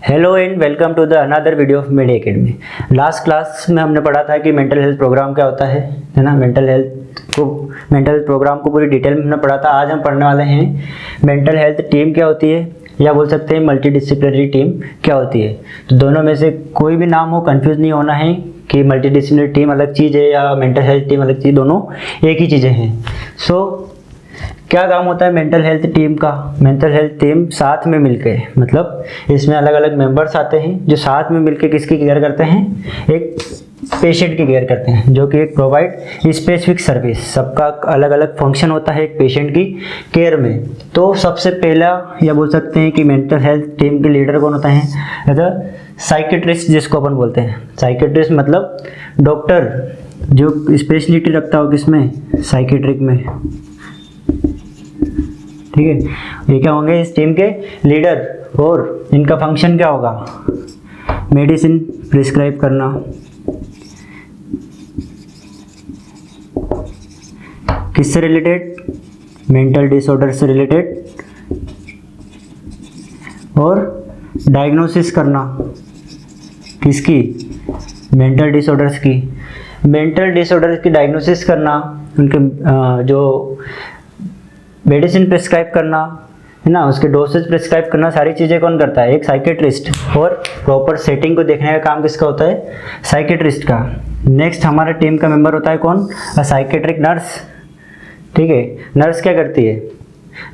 Hello and welcome to the another video of Medi Academy. Last class में हमने पढ़ा था कि मेंटल हेल्थ प्रोग्राम क्या होता है ना। मेंटल हेल्थ प्रोग्राम को पूरी डिटेल में हमने पढ़ा था। आज हम पढ़ने वाले हैं मेंटल हेल्थ टीम क्या होती है, या बोल सकते हैं मल्टीडिसिप्लिनरी टीम क्या होती है। तो दोनों में से कोई भी नाम हो, कंफ्यूज नहीं होना है कि मल्टीडिसिप्लिनरी टीम अलग चीज़ है या मेंटल हेल्थ टीम अलग चीज़, दोनों एक ही चीज़ें हैं। क्या काम होता है मेंटल हेल्थ टीम का। मेंटल हेल्थ टीम साथ में मिलके, मतलब इसमें अलग अलग मेंबर्स आते हैं जो साथ में मिलके किसकी केयर करते हैं, एक पेशेंट की केयर करते हैं, जो कि एक प्रोवाइड स्पेसिफिक सर्विस। सबका अलग अलग फंक्शन होता है एक पेशेंट की केयर में। तो सबसे पहला या बोल सकते हैं कि मेंटल हेल्थ टीम के लीडर कौन होता है, साइकेट्रिस्ट जिसको अपन बोलते हैं। साइकेट्रिस्ट मतलब डॉक्टर जो स्पेशलिटी रखता हो किसमें, साइकेट्रिक में। ठीक है, ये क्या होंगे इस टीम के लीडर, और इनका फंक्शन क्या होगा, मेडिसिन प्रिस्क्राइब करना, किससे रिलेटेड, मेंटल डिसऑर्डर से रिलेटेड, और डायग्नोसिस करना किसकी, मेंटल डिसऑर्डर्स की। मेंटल डिसऑर्डर्स की डायग्नोसिस करना, उनके जो मेडिसिन प्रिस्क्राइब करना है ना, उसके डोसेज प्रिस्क्राइब करना, सारी चीज़ें कौन करता है, एक साइकेट्रिस्ट। और प्रॉपर सेटिंग को देखने का काम किसका होता है, साइकेट्रिस्ट का। नेक्स्ट हमारे टीम का मेंबर होता है कौन, साइकेट्रिक नर्स। ठीक है, नर्स क्या करती है,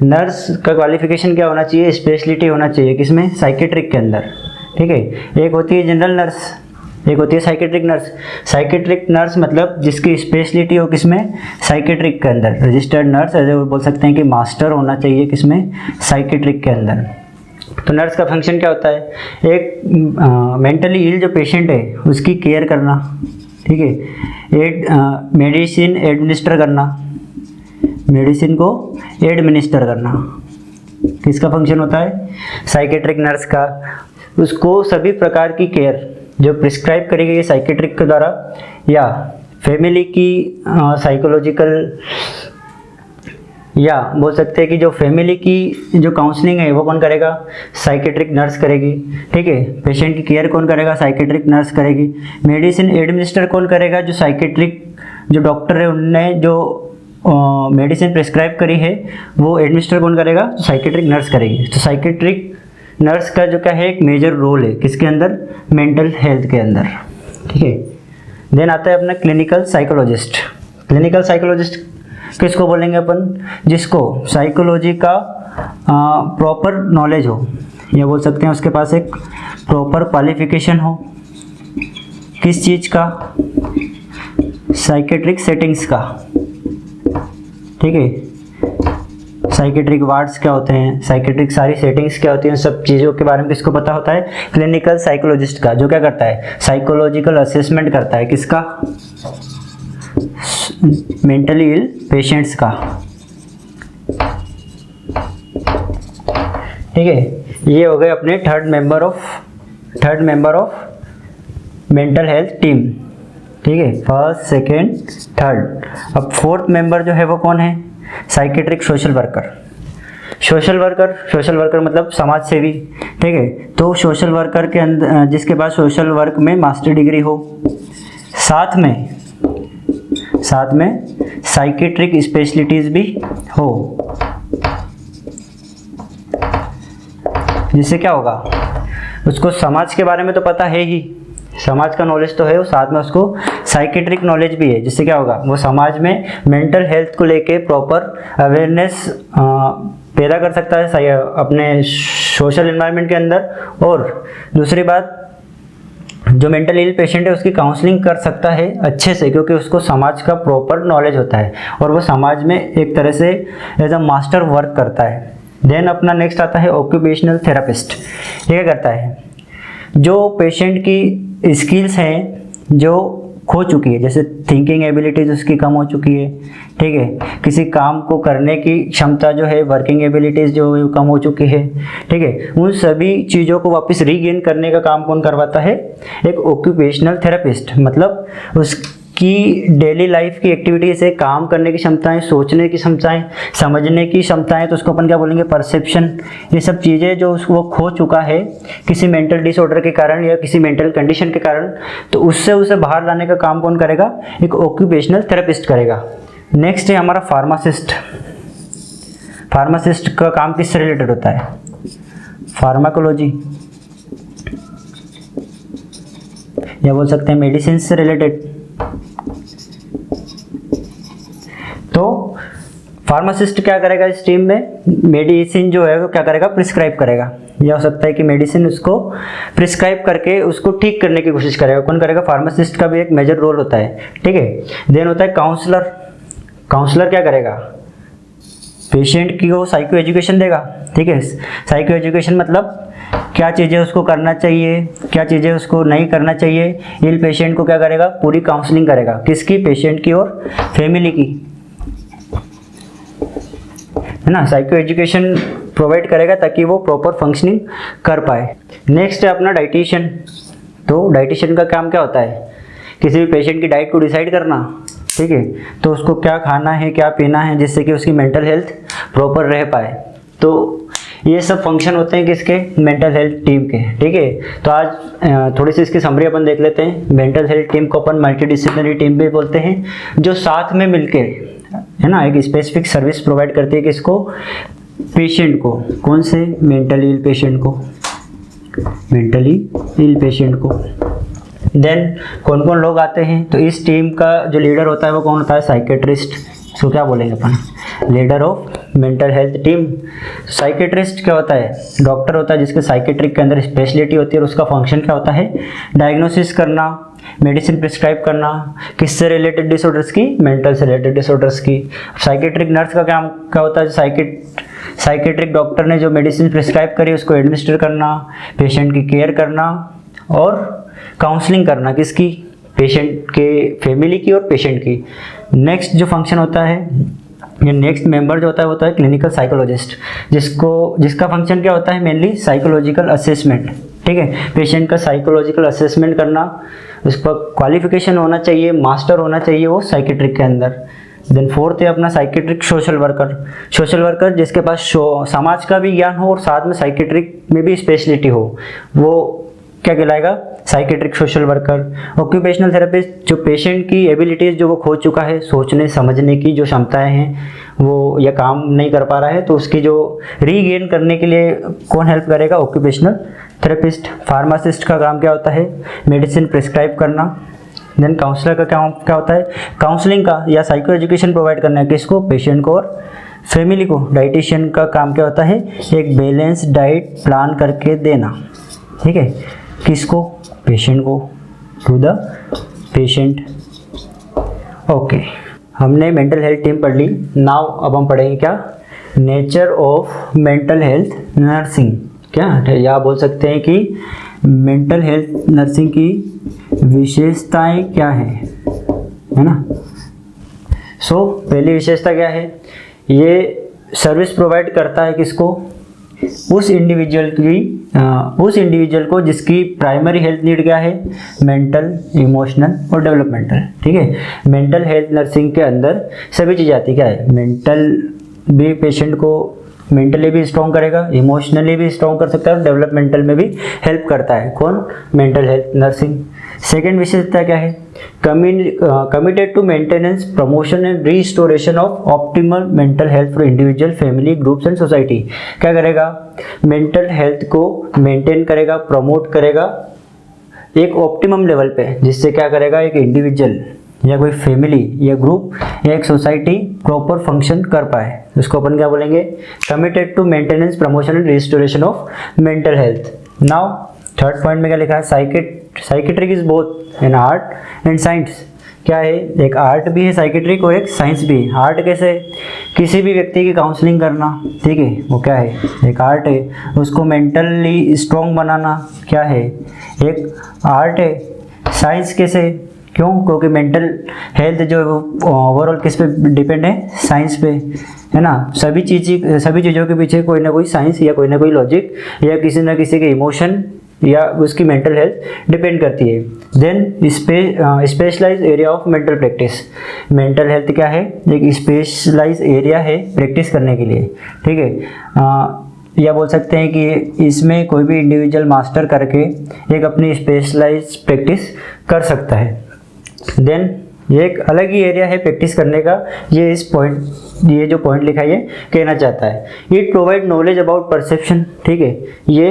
नर्स का क्वालिफिकेशन क्या होना चाहिए, स्पेशलिटी होना चाहिए किसमें, साइकेट्रिक के अंदर। ठीक है, एक होती है जनरल नर्स, एक होती है साइकेट्रिक नर्स। साइकेट्रिक नर्स मतलब जिसकी स्पेशलिटी हो किसमें, साइकेट्रिक के अंदर। रजिस्टर्ड नर्स ऐसे बोल सकते हैं कि मास्टर होना चाहिए किसमें, साइकेट्रिक के अंदर। तो नर्स का फंक्शन क्या होता है, एक मेंटली इल जो पेशेंट है उसकी केयर करना। ठीक है, मेडिसिन एडमिनिस्टर करना, मेडिसिन को एडमिनिस्टर करना किसका फंक्शन होता है, साइकेट्रिक नर्स का। उसको सभी प्रकार की केयर जो प्रिस्क्राइब करेगी ये साइकेट्रिक के द्वारा, या फैमिली की साइकोलॉजिकल, या बोल सकते हैं कि जो फैमिली की जो काउंसलिंग है वो कौन करेगा, साइकेट्रिक नर्स करेगी। ठीक है, पेशेंट की केयर कौन करेगा, साइकेट्रिक नर्स करेगी। मेडिसिन एडमिनिस्टर कौन करेगा, जो साइकेट्रिक जो डॉक्टर है उनने जो मेडिसिन प्रिस्क्राइब करी है वो एडमिनिस्टर कौन करेगा, साइकेट्रिक नर्स करेगी। तो साइकेट्रिक नर्स का जो क्या है एक मेजर रोल है किसके अंदर, मेंटल हेल्थ के अंदर। ठीक है, देन आता है अपना क्लिनिकल साइकोलॉजिस्ट। क्लिनिकल साइकोलॉजिस्ट किसको बोलेंगे अपन, जिसको साइकोलॉजी का प्रॉपर नॉलेज हो, या बोल सकते हैं उसके पास एक प्रॉपर क्वालिफिकेशन हो किस चीज़ का, साइकेट्रिक सेटिंग्स का। ठीक है, साइकेट्रिक वार्ड्स क्या होते हैं, साइकेट्रिक सारी सेटिंग्स क्या होती हैं, सब चीज़ों के बारे में किसको पता होता है, क्लिनिकल साइकोलॉजिस्ट का, जो क्या करता है, साइकोलॉजिकल असेसमेंट करता है किसका, मेंटली इल पेशेंट्स का। ठीक है, ये हो गए अपने third member of mental health team. ठीक है, फर्स्ट सेकेंड थर्ड। अब फोर्थ मेंबर जो है वो कौन है, psychiatric social worker. Social worker मतलब समाज सेवी। ठीक है, तो सोशल वर्कर के अंदर जिसके पास सोशल वर्क में मास्टर डिग्री हो, साथ में साइकेट्रिक स्पेशलिटीज भी हो, जिससे क्या होगा, उसको समाज के बारे में तो पता है ही, समाज का नॉलेज तो है, वो साथ में उसको साइकेट्रिक नॉलेज भी है, जिससे क्या होगा, वो समाज में मेंटल हेल्थ को लेके प्रॉपर अवेयरनेस पैदा कर सकता है अपने सोशल एनवायरनमेंट के अंदर। और दूसरी बात, जो मेंटल इल पेशेंट है उसकी काउंसलिंग कर सकता है अच्छे से, क्योंकि उसको समाज का प्रॉपर नॉलेज होता है और वो समाज में एक तरह से एज अ मास्टर वर्क करता है। देन अपना नेक्स्ट आता है ऑक्यूपेशनल थेरापिस्ट। ये क्या करता है, जो पेशेंट की स्किल्स हैं जो खो चुकी है, जैसे थिंकिंग एबिलिटीज उसकी कम हो चुकी है। ठीक है, किसी काम को करने की क्षमता जो है, वर्किंग एबिलिटीज जो है कम हो चुकी है। ठीक है, उन सभी चीज़ों को वापस रीगेन करने का काम कौन करवाता है, एक ऑक्यूपेशनल थेरापिस्ट। मतलब कि डेली लाइफ की एक्टिविटी से काम करने की क्षमताएं, सोचने की क्षमताएं, समझने की क्षमताएं, तो उसको अपन क्या बोलेंगे, परसेप्शन। ये सब चीज़ें जो वो खो चुका है किसी मेंटल डिसऑर्डर के कारण या किसी मेंटल कंडीशन के कारण, तो उससे उसे बाहर लाने का काम कौन करेगा, एक ऑक्यूपेशनल थेरेपिस्ट करेगा। नेक्स्ट है हमारा फार्मासिस्ट। फार्मासिस्ट का काम किससे रिलेटेड होता है, फार्माकोलॉजी, या बोल सकते हैं मेडिसिन से रिलेटेड। तो फार्मासिस्ट क्या करेगा इस टीम में, मेडिसिन जो है वो क्या करेगा, प्रिस्क्राइब करेगा, या हो सकता है कि मेडिसिन उसको प्रिस्क्राइब करके उसको ठीक करने की कोशिश करेगा। कौन करेगा, फार्मासिस्ट का भी एक मेजर रोल होता है, ठीक है। देन होता है काउंसलर। काउंसलर क्या करेगा, पेशेंट की को साइको एजुकेशन देगा, ठीक है। साइको एजुकेशन मतलब क्या चीज़ें उसको करना चाहिए, क्या चीज़ें उसको नहीं करना चाहिए। इल पेशेंट को क्या करेगा, पूरी काउंसलिंग करेगा, किसकी, पेशेंट की और फैमिली की, है ना। साइको एजुकेशन प्रोवाइड करेगा ताकि वो प्रॉपर फंक्शनिंग कर पाए। नेक्स्ट है अपना डाइटिशियन। तो डाइटिशियन का काम क्या होता है, किसी भी पेशेंट की डाइट को डिसाइड करना, ठीक है। तो उसको क्या खाना है, क्या पीना है, जिससे कि उसकी मेंटल हेल्थ प्रॉपर रह पाए। तो ये सब फंक्शन होते हैं किसके, मेंटल हेल्थ टीम के, ठीक है। तो आज थोड़ी सी इसकी समरी अपन देख लेते हैं। मेंटल हेल्थ टीम को अपन मल्टीडिसिप्लिनरी टीम भी बोलते हैं, जो साथ में मिलके, है ना, एक स्पेसिफिक सर्विस प्रोवाइड करती है किसको, पेशेंट को। कौन से, मेंटली इल पेशेंट को, मेंटली इल पेशेंट को। देन कौन कौन लोग आते हैं, तो इस टीम का जो लीडर होता है वो कौन होता है, साइकेट्रिस्ट। इसको क्या बोलेंगे अपन, leader of mental health team. Psychiatrist क्या होता है, डॉक्टर होता है जिसके साइकेट्रिक के अंदर स्पेशलिटी होती है, और उसका फंक्शन क्या होता है, डायग्नोसिस करना, मेडिसिन प्रिस्क्राइब करना, किससे रिलेटेड डिसऑर्डर्स की, मेंटल से रिलेटेड डिसऑर्डर्स की। साइकेट्रिक नर्स का काम क्या होता है, साइकेट्रिक डॉक्टर ने जो मेडिसिन प्रिस्क्राइब करी उसको एडमिनिस्टर करना, पेशेंट की केयर करना और काउंसलिंग करना, किसकी, पेशेंट के फैमिली की और पेशेंट की। नेक्स्ट जो फंक्शन होता है, ये नेक्स्ट मेंबर जो होता है वो होता है क्लिनिकल साइकोलॉजिस्ट, जिसका फंक्शन क्या होता है, मेनली साइकोलॉजिकल असेसमेंट, ठीक है। पेशेंट का साइकोलॉजिकल असेसमेंट करना, उसका क्वालिफिकेशन होना चाहिए, मास्टर होना चाहिए वो साइकेट्रिक के अंदर। देन फोर्थ है अपना psychiatric social worker. Social worker जिसके पास समाज का भी ज्ञान हो और साथ में साइकेट्रिक में भी स्पेशलिटी हो, वो क्या कहलाएगा, psychiatric social worker. Occupational therapist जो पेशेंट की एबिलिटीज़ जो वो खो चुका है, सोचने समझने की जो क्षमताएं हैं वो या काम नहीं कर पा रहा है, तो उसकी जो रीगेन करने के लिए कौन हेल्प करेगा, ऑक्यूपेशनल थेरेपिस्ट। फार्मासिस्ट का काम क्या होता है, मेडिसिन प्रिस्क्राइब करना। देन काउंसलर का काम क्या होता है, काउंसलिंग का या साइको एजुकेशन प्रोवाइड करना है, किसको, पेशेंट को और फैमिली को। डाइटिशियन का काम क्या होता है, एक बैलेंस डाइट प्लान करके देना, ठीक है, किसको, पेशेंट को, टू द पेशेंट। ओके, हमने मेंटल हेल्थ टीम पढ़ ली। नाउ अब हम पढ़ेंगे क्या, nature of mental health nursing. क्या, या बोल सकते हैं कि मेंटल हेल्थ नर्सिंग की विशेषताएं क्या है ना। सो पहली विशेषता क्या है, ये सर्विस प्रोवाइड करता है किसको, उस इंडिविजुअल को जिसकी प्राइमरी हेल्थ नीड क्या है, मेंटल, इमोशनल और डेवलपमेंटल, ठीक है। मेंटल हेल्थ नर्सिंग के अंदर सभी चीज़ें आती, क्या है, मेंटल भी पेशेंट को मेंटली भी स्ट्रॉन्ग करेगा, इमोशनली भी स्ट्रॉन्ग कर सकता है और डेवलपमेंटल में भी हेल्प करता है, कौन, मेंटल हेल्थ नर्सिंग। सेकेंड विशेषता क्या है, committed to maintenance, promotion and restoration of optimal mental health for individual, family, groups and society. क्या करेगा, मेंटल हेल्थ को मेंटेन करेगा, प्रमोट करेगा एक ऑप्टिमम लेवल पे, जिससे क्या करेगा, एक इंडिविजुअल या कोई फैमिली या ग्रुप या एक सोसाइटी प्रॉपर फंक्शन कर पाए। उसको अपन क्या बोलेंगे, committed to maintenance, promotion and restoration of mental health. Now third point में क्या लिखा है, psychiatric is both an art and science. क्या है, एक आर्ट भी है साइकेट्रिक और एक साइंस भी है। आर्ट कैसे, किसी भी व्यक्ति की काउंसलिंग करना, ठीक है, वो क्या है, एक आर्ट है। उसको मेंटली स्ट्रॉन्ग बनाना क्या है, एक आर्ट है। साइंस कैसे, क्यों, क्योंकि मेंटल हेल्थ जो ओवरऑल किस पे डिपेंड है, साइंस पे, है ना। सभी चीज़ों के पीछे कोई ना कोई साइंस या कोई ना कोई लॉजिक या किसी ना किसी के इमोशन या उसकी मेंटल हेल्थ डिपेंड करती है। Then specialise area of mental practice. Mental health क्या है, एक स्पेशलाइज एरिया है प्रैक्टिस करने के लिए, ठीक है। या बोल सकते हैं कि इसमें कोई भी इंडिविजुअल मास्टर करके एक अपनी स्पेशलाइज प्रैक्टिस कर सकता है। देन ये एक अलग ही एरिया है प्रैक्टिस करने का, ये जो पॉइंट लिखा है ये कहना चाहता है। It provide knowledge about perception, ठीक है, ये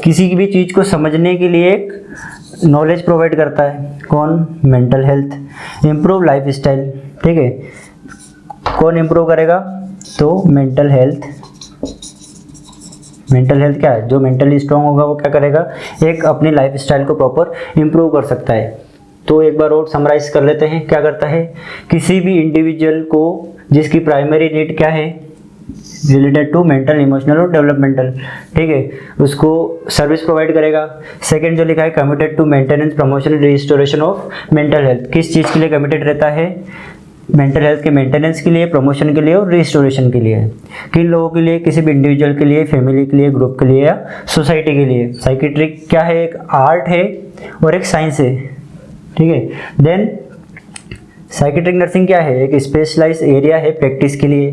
किसी भी चीज़ को समझने के लिए एक नॉलेज प्रोवाइड करता है। कौन? Mental health. Improve life style, ठीक है, कौन इम्प्रूव करेगा? तो मेंटल हेल्थ। मेंटल हेल्थ क्या है? जो मेंटली स्ट्रांग होगा वो क्या करेगा? एक अपनी लाइफ स्टाइल को प्रॉपर इम्प्रूव कर सकता है। तो एक बार और समराइज कर लेते हैं, क्या करता है? किसी भी इंडिविजुअल को जिसकी प्राइमरी नीड क्या है, रिलेटेड टू मेंटल, इमोशनल और डेवलपमेंटल, ठीक है, उसको सर्विस प्रोवाइड करेगा। सेकंड जो लिखा है, committed to maintenance, promotion, restoration of mental health. किस चीज़ के लिए कमिटेड रहता है? मेंटल हेल्थ के मेंटेनेंस के लिए, प्रमोशन के लिए और रिस्टोरेशन के लिए। किन लोगों के लिए? किसी भी इंडिविजुअल के लिए, फैमिली के लिए, ग्रुप के लिए या सोसाइटी के लिए। साइकेट्रिक क्या है? एक आर्ट है और एक साइंस है, ठीक है। देन साइकेट्रिक नर्सिंग क्या है? एक स्पेशलाइज एरिया है प्रैक्टिस के लिए।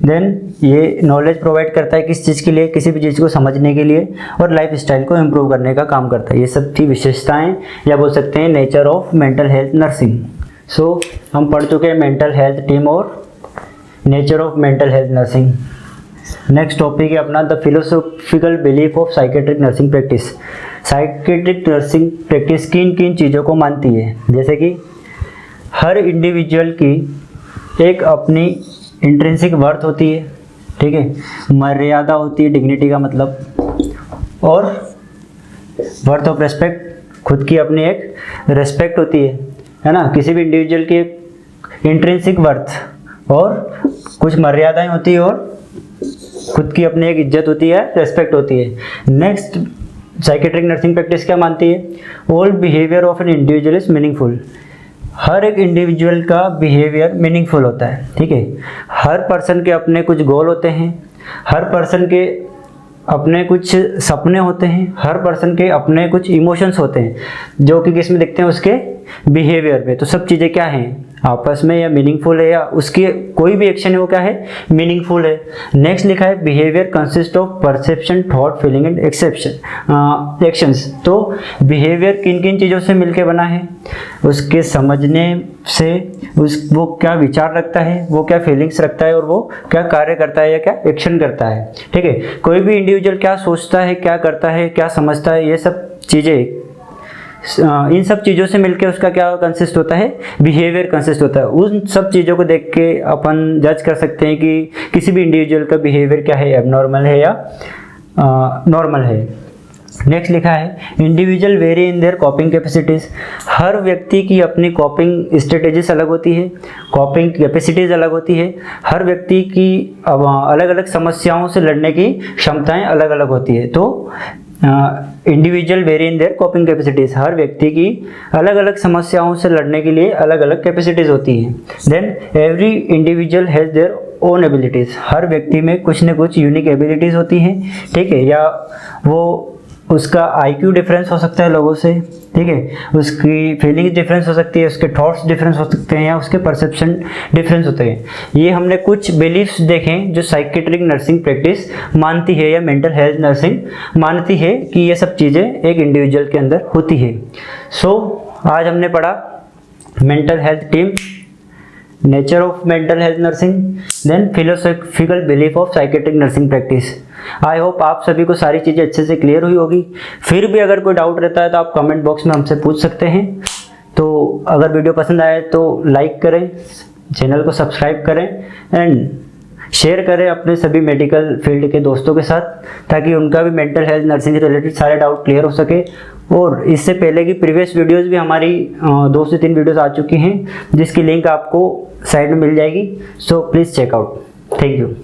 देन ये नॉलेज प्रोवाइड करता है किस चीज़ के लिए? किसी भी चीज़ को समझने के लिए और लाइफ स्टाइल को इम्प्रूव करने का काम करता है। ये सब थी विशेषताएं या बोल सकते हैं nature of mental health nursing. So हम पढ़ चुके हैं मेंटल हेल्थ टीम और nature of mental health nursing. Next topic है अपना the philosophical belief of psychiatric nursing practice. Psychiatric nursing practice किन किन चीज़ों को मानती है? जैसे कि हर इंडिविजुअल की एक अपनी इंट्रिंसिक वर्थ होती है, ठीक है, मर्यादा होती है, डिग्निटी का मतलब, और वर्थ ऑफ रेस्पेक्ट, खुद की अपनी एक रेस्पेक्ट होती है ना। किसी भी इंडिविजुअल की एक इंट्रिंसिक वर्थ और कुछ मर्यादाएं होती है और खुद की अपनी एक इज्जत होती है, रेस्पेक्ट होती है। नेक्स्ट साइकेट्रिक नर्सिंग प्रैक्टिस क्या मानती है? All behaviour of an individual is meaningful. हर एक इंडिविजुअल का बिहेवियर मीनिंगफुल होता है, ठीक है। हर पर्सन के अपने कुछ गोल होते हैं, हर पर्सन के अपने कुछ सपने होते हैं, हर पर्सन के अपने कुछ इमोशंस होते हैं जो कि किस में दिखते हैं? उसके बिहेवियर में। तो सब चीज़ें क्या हैं? आपस में या मीनिंगफुल है, या उसके कोई भी एक्शन है वो क्या है? मीनिंगफुल है। नेक्स्ट लिखा है behaviour consist of perception, thought, feeling and actions. तो बिहेवियर किन किन चीज़ों से मिलके बना है? उसके समझने से, वो क्या विचार रखता है, वो क्या फीलिंग्स रखता है, और वो क्या कार्य करता है या क्या एक्शन करता है, ठीक है। कोई भी इंडिविजुअल क्या सोचता है, क्या करता है, क्या समझता है, ये सब चीज़ें, इन सब चीज़ों से मिलके उसका क्या कंसिस्ट होता है? बिहेवियर कंसिस्ट होता है। उन सब चीज़ों को देख के अपन जज कर सकते हैं कि किसी भी इंडिविजुअल का बिहेवियर क्या है, एबनॉर्मल है या नॉर्मल है। नेक्स्ट लिखा है individual vary in their coping capacities. हर व्यक्ति की अपनी कॉपिंग स्ट्रेटेजीज अलग होती है, कॉपिंग कैपेसिटीज़ अलग होती है। हर व्यक्ति की अलग अलग समस्याओं से लड़ने की क्षमताएं अलग अलग होती है। तो individual vary in their coping capacities, हर व्यक्ति की अलग अलग समस्याओं से लड़ने के लिए अलग अलग कैपेसिटीज़ होती हैं। Then every individual has their own abilities. हर व्यक्ति में कुछ न कुछ यूनिक एबिलिटीज़ होती हैं, ठीक है, या वो उसका IQ डिफरेंस हो सकता है लोगों से, ठीक है, उसकी फीलिंग्स डिफरेंस हो सकती है, उसके थॉट्स डिफरेंस हो सकते हैं, या उसके परसेप्शन डिफरेंस होते हैं। ये हमने कुछ बिलीफ्स देखें जो साइकेट्रिक नर्सिंग प्रैक्टिस मानती है या मेंटल हेल्थ नर्सिंग मानती है कि ये सब चीज़ें एक इंडिविजुअल के अंदर होती है। सो आज हमने पढ़ा mental health team, nature of mental health nursing, then philosophical belief of psychiatric nursing practice. I hope आप सभी को सारी चीज़ें अच्छे से क्लियर हुई होगी। फिर भी अगर कोई डाउट रहता है तो आप कमेंट बॉक्स में हमसे पूछ सकते हैं। तो अगर वीडियो पसंद आए तो लाइक करें, चैनल को सब्सक्राइब करें एंड शेयर करें अपने सभी मेडिकल फील्ड के दोस्तों के साथ, ताकि उनका भी मेंटल हेल्थ नर्सिंग से रिलेटेड सारे डाउट क्लियर हो सके। और इससे पहले की प्रीवियस वीडियोस भी हमारी 2 से 3 वीडियोस आ चुकी हैं, जिसकी लिंक आपको साइड में मिल जाएगी। So please check out. Thank you.